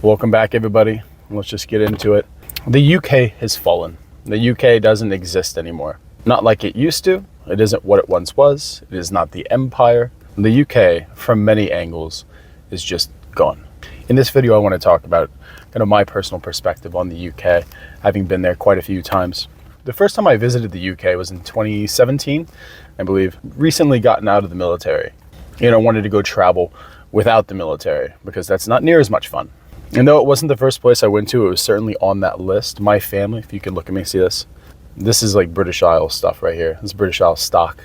Welcome back, everybody. Let's just get into it. The UK has fallen. The UK doesn't exist anymore. Not like it used to. It isn't what it once was. It is not the empire. The UK, from many angles, is just gone. In this video, I want to talk about kind of my personal perspective on the UK, having been there quite a few times. The first time I visited the UK was in 2017, I believe. Recently gotten out of the military. Wanted to go travel without the military because that's not near as much fun. And though it wasn't the first place I went to, it was certainly on that list. My family, if you can look at me, see this? This is like British Isles stuff right here. This is British Isles stock.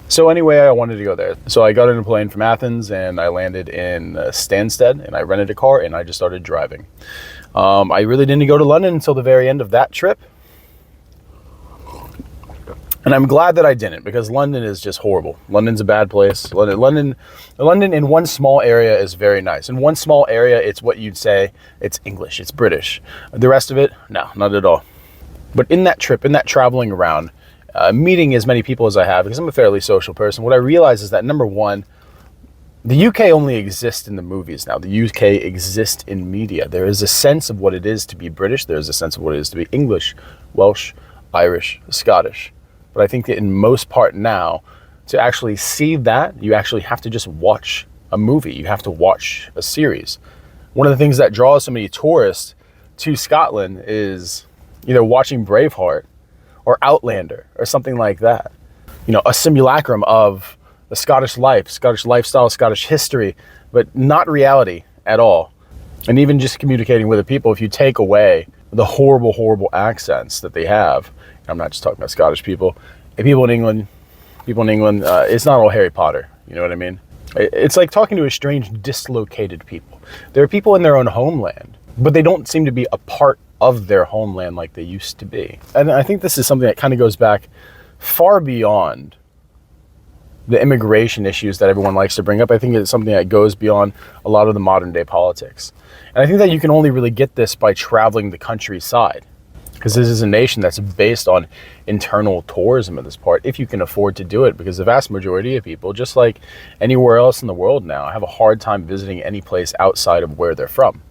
So anyway, I wanted to go there. So I got on a plane from Athens and I landed in Stansted and I rented a car and I just started driving. I really didn't go to London until the very end of that trip. And I'm glad that I didn't, because London is just horrible. London's a bad place. London in one small area is very nice. In one small area, it's what you'd say, it's English, it's British. The rest of it, no, not at all. But in that trip, in that traveling around, meeting as many people as I have, because I'm a fairly social person, what I realize is that, number one, the UK only exists in the movies now. The UK exists in media. There is a sense of what it is to be British. There is a sense of what it is to be English, Welsh, Irish, Scottish. But I think that in most part now, to actually see that, you actually have to just watch a movie. You have to watch a series. One of the things that draws so many tourists to Scotland is either watching Braveheart or Outlander or something like that. A simulacrum of the Scottish life, Scottish lifestyle, Scottish history, but not reality at all. And even just communicating with the people, if you take away the horrible, horrible accents that they have, I'm not just talking about Scottish people, and people in England, it's not all Harry Potter, you know what I mean? It's like talking to a strange, dislocated people. There are people in their own homeland, but they don't seem to be a part of their homeland like they used to be. And I think this is something that kind of goes back far beyond the immigration issues that everyone likes to bring up. I think it's something that goes beyond a lot of the modern day politics. And I think that you can only really get this by traveling the countryside, because this is a nation that's based on internal tourism in this part, if you can afford to do it, because the vast majority of people, just like anywhere else in the world now, have a hard time visiting any place outside of where they're from.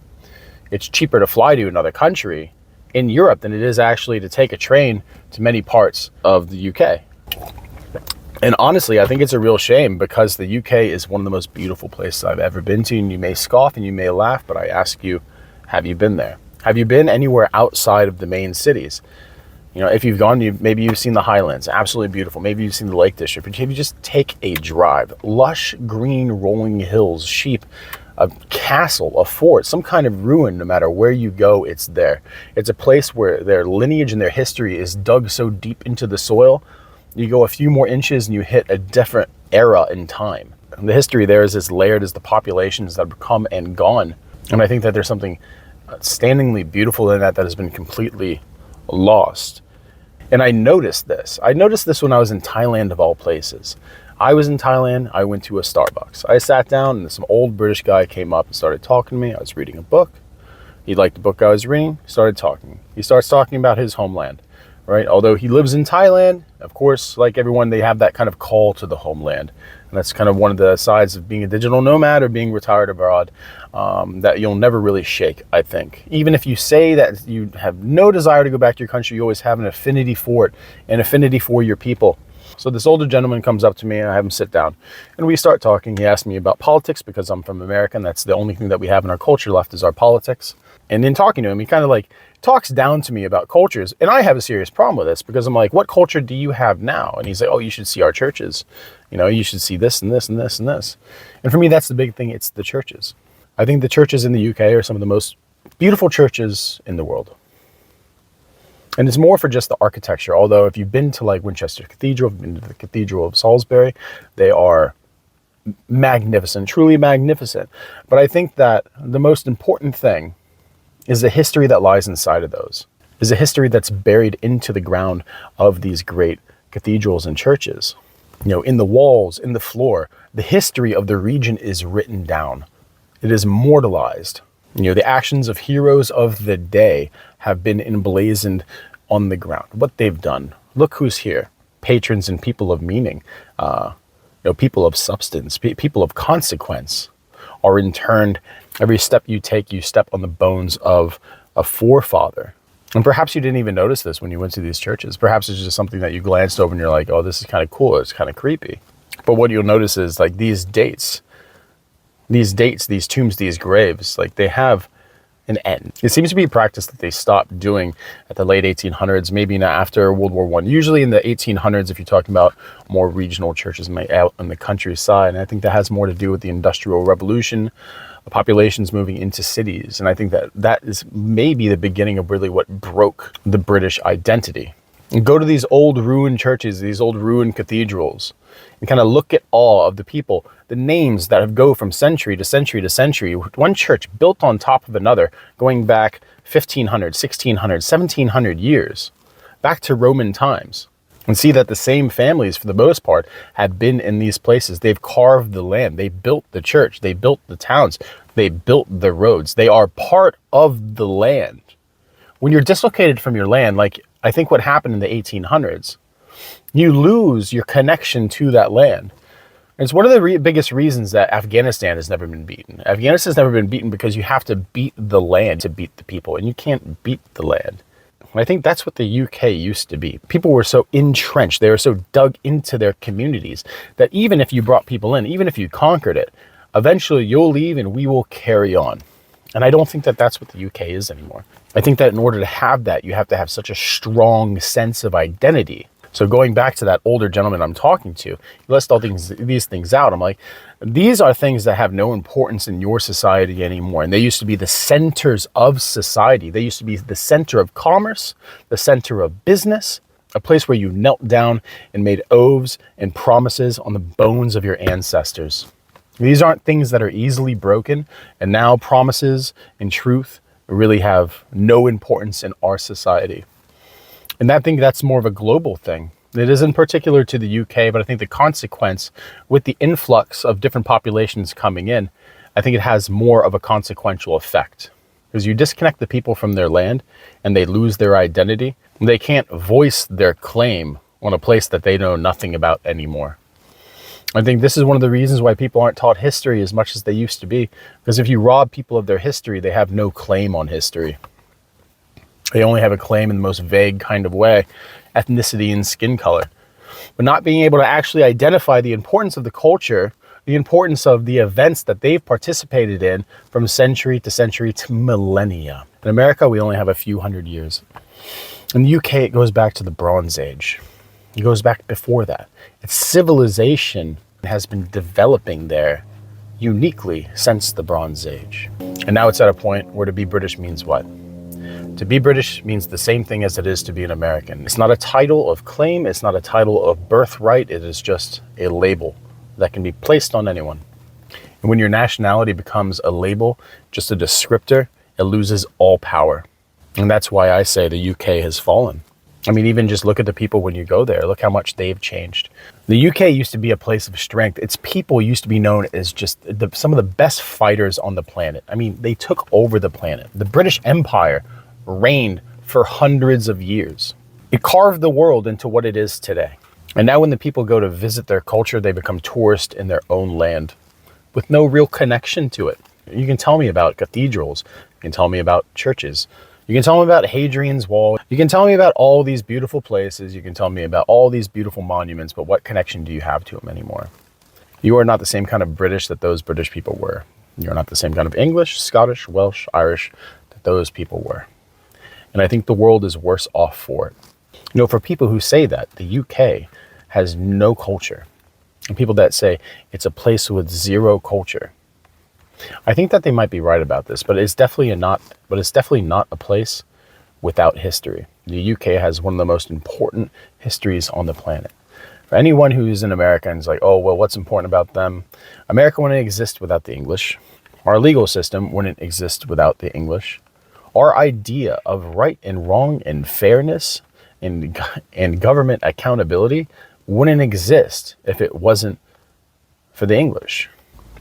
It's cheaper to fly to another country in Europe than it is actually to take a train to many parts of the UK. And honestly, I think it's a real shame, because the UK is one of the most beautiful places I've ever been to. And you may scoff and you may laugh, but I ask you, have you been there? Have you been anywhere outside of the main cities? If you've gone, maybe you've seen the Highlands, absolutely beautiful. Maybe you've seen the Lake District, but if you just take a drive, lush, green, rolling hills, sheep, a castle, a fort, some kind of ruin, no matter where you go, it's there. It's a place where their lineage and their history is dug so deep into the soil. You go a few more inches and you hit a different era in time. And the history there is as layered as the populations that have come and gone. And I think that there's something outstandingly beautiful in that has been completely lost. And I noticed this. I noticed this when I was in Thailand, of all places. I was in Thailand, I went to a Starbucks. I sat down and some old British guy came up and started talking to me. I was reading a book. He liked the book I was reading, started talking. He starts talking about his homeland, right? Although he lives in Thailand, of course, like everyone, they have that kind of call to the homeland. And that's kind of one of the sides of being a digital nomad or being retired abroad that you'll never really shake, I think. Even if you say that you have no desire to go back to your country, you always have an affinity for it, an affinity for your people. So this older gentleman comes up to me and I have him sit down and we start talking. He asked me about politics, because I'm from America and that's the only thing that we have in our culture left is our politics. And in talking to him, he kind of like talks down to me about cultures. And I have a serious problem with this, because I'm like, what culture do you have now? And he's like, oh, you should see our churches. You should see this and this and this and this. And for me, that's the big thing. It's the churches. I think the churches in the UK are some of the most beautiful churches in the world. And it's more for just the architecture. Although if you've been to like Winchester Cathedral, been to the Cathedral of Salisbury, they are magnificent, truly magnificent. But I think that the most important thing is the history that lies inside of those, is a history that's buried into the ground of these great cathedrals and churches. In the walls, in the floor, the history of the region is written down. It is immortalized. The actions of heroes of the day have been emblazoned on the ground. What they've done. Look who's here. Patrons and people of meaning, people of substance, people of consequence are interned Every step you take, you step on the bones of a forefather. And perhaps you didn't even notice this when you went to these churches. Perhaps it's just something that you glanced over and you're like, oh, this is kind of cool. It's kind of creepy. But what you'll notice is like these dates, these tombs, these graves, like they have an end. It seems to be a practice that they stopped doing at the late 1800s, maybe not after World War I. Usually in the 1800s, if you're talking about more regional churches out in the countryside, and I think that has more to do with the Industrial Revolution, populations moving into cities. And I think that is maybe the beginning of really what broke the British identity. And go to these old ruined churches, these old ruined cathedrals, and kind of look at all of the people, the names that have go from century to century to century, one church built on top of another, going back 1500, 1600, 1700 years, back to Roman times. And see that the same families, for the most part, have been in these places. They've carved the land. They built the church. They built the towns. They built the roads. They are part of the land. When you're dislocated from your land, like I think what happened in the 1800s, you lose your connection to that land. And it's one of the biggest reasons that Afghanistan has never been beaten. Afghanistan has never been beaten because you have to beat the land to beat the people, and you can't beat the land. I think that's what the UK used to be. People were so entrenched, they were so dug into their communities that even if you brought people in, even if you conquered it, eventually you'll leave and we will carry on. And I don't think that that's what the UK is anymore. I think that in order to have that, you have to have such a strong sense of identity. So going back to that older gentleman I'm talking to, he lists all these things out. I'm like, these are things that have no importance in your society anymore. And they used to be the centers of society. They used to be the center of commerce, the center of business, a place where you knelt down and made oaths and promises on the bones of your ancestors. These aren't things that are easily broken. And now promises and truth really have no importance in our society. And I think that's more of a global thing. It isn't particular to the UK, but I think the consequence with the influx of different populations coming in, I think it has more of a consequential effect. Because you disconnect the people from their land and they lose their identity. They can't voice their claim on a place that they know nothing about anymore. I think this is one of the reasons why people aren't taught history as much as they used to be. Because if you rob people of their history, they have no claim on history. They only have a claim in the most vague kind of way, ethnicity and skin color. But not being able to actually identify the importance of the culture, the importance of the events that they've participated in from century to millennia. In America, we only have a few hundred years. In the UK, it goes back to the Bronze Age. It goes back before that. Its civilization has been developing there uniquely since the Bronze Age. And now it's at a point where to be British means what? To be British means the same thing as it is to be an American. It's not a title of claim. It's not a title of birthright. It is just a label that can be placed on anyone. And when your nationality becomes a label, just a descriptor, it loses all power. And that's why I say the UK has fallen. I mean, even just look at the people when you go there. Look how much they've changed. The UK used to be a place of strength. Its people used to be known as just some of the best fighters on the planet. I mean, they took over the planet. The British Empire reigned for hundreds of years. It carved the world into what it is today. And now when the people go to visit their culture, they become tourists in their own land with no real connection to it. You can tell me about cathedrals. You can tell me about churches. You can tell me about Hadrian's Wall. You can tell me about all these beautiful places. You can tell me about all these beautiful monuments, but what connection do you have to them anymore? You are not the same kind of British that those British people were. You're not the same kind of English, Scottish, Welsh, Irish that those people were. And I think the world is worse off for it. You know, for people who say that, the UK has no culture, and people that say it's a place with zero culture, I think that they might be right about this, but it's definitely not a place without history. The UK has one of the most important histories on the planet. For anyone who's in America and is like, oh, well, what's important about them? America wouldn't exist without the English. Our legal system wouldn't exist without the English. Our idea of right and wrong and fairness and government accountability wouldn't exist if it wasn't for the English.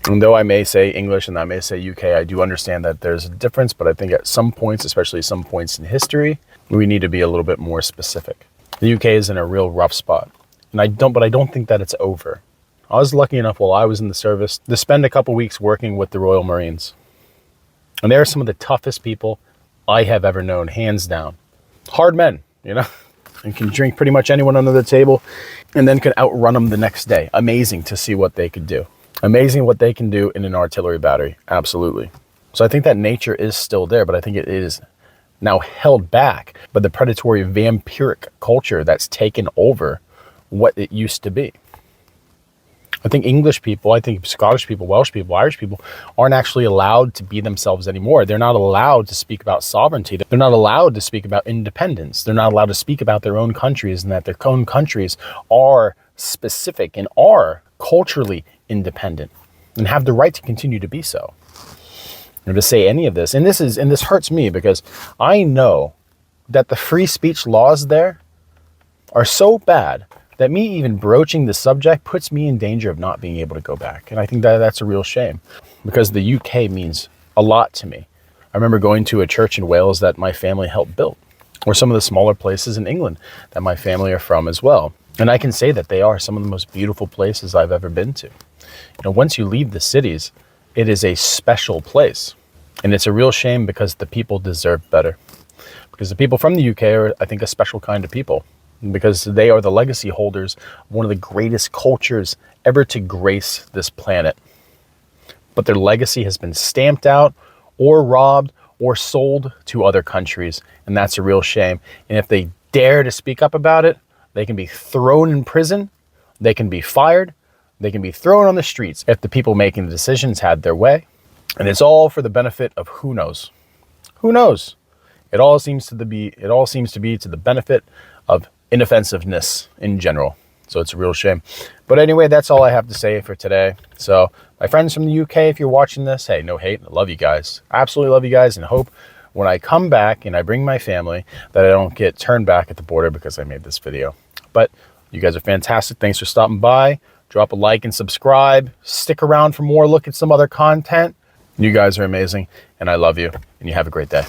And though I may say English and I may say UK, I do understand that there's a difference, but I think at some points, especially some points in history, we need to be a little bit more specific. The UK is in a real rough spot, and I don't think that it's over. I was lucky enough while I was in the service to spend a couple weeks working with the Royal Marines. And they're some of the toughest people I have ever known, hands down. Hard men, you know, and can drink pretty much anyone under the table and then could outrun them the next day. Amazing to see what they could do. Amazing what they can do in an artillery battery. Absolutely. So I think that nature is still there, but I think it is now held back by the predatory vampiric culture that's taken over what it used to be. I think English people, I think Scottish people, Welsh people, Irish people aren't actually allowed to be themselves anymore. They're not allowed to speak about sovereignty. They're not allowed to speak about independence. They're not allowed to speak about their own countries and that their own countries are specific and are culturally independent and have the right to continue to be so. Or to say any of this. And this hurts me because I know that the free speech laws there are so bad that me even broaching the subject puts me in danger of not being able to go back. And I think that that's a real shame because the UK means a lot to me. I remember going to a church in Wales that my family helped build, or some of the smaller places in England that my family are from as well. And I can say that they are some of the most beautiful places I've ever been to. You know, once you leave the cities, it is a special place. And it's a real shame because the people deserve better. Because the people from the UK are, I think, a special kind of people. Because they are the legacy holders of one of the greatest cultures ever to grace this planet. But their legacy has been stamped out or robbed or sold to other countries. And that's a real shame. And if they dare to speak up about it, they can be thrown in prison. They can be fired. They can be thrown on the streets if the people making the decisions had their way. And it's all for the benefit of who knows? Who knows? It all seems to be to the benefit of inoffensiveness in general. So it's a real shame. But anyway, that's all I have to say for today. So my friends from the UK, if you're watching this, hey, no hate. I love you guys. I absolutely love you guys and hope when I come back and I bring my family that I don't get turned back at the border because I made this video. But you guys are fantastic. Thanks for stopping by. Drop a like and subscribe. Stick around for more. Look at some other content. You guys are amazing and I love you and you have a great day.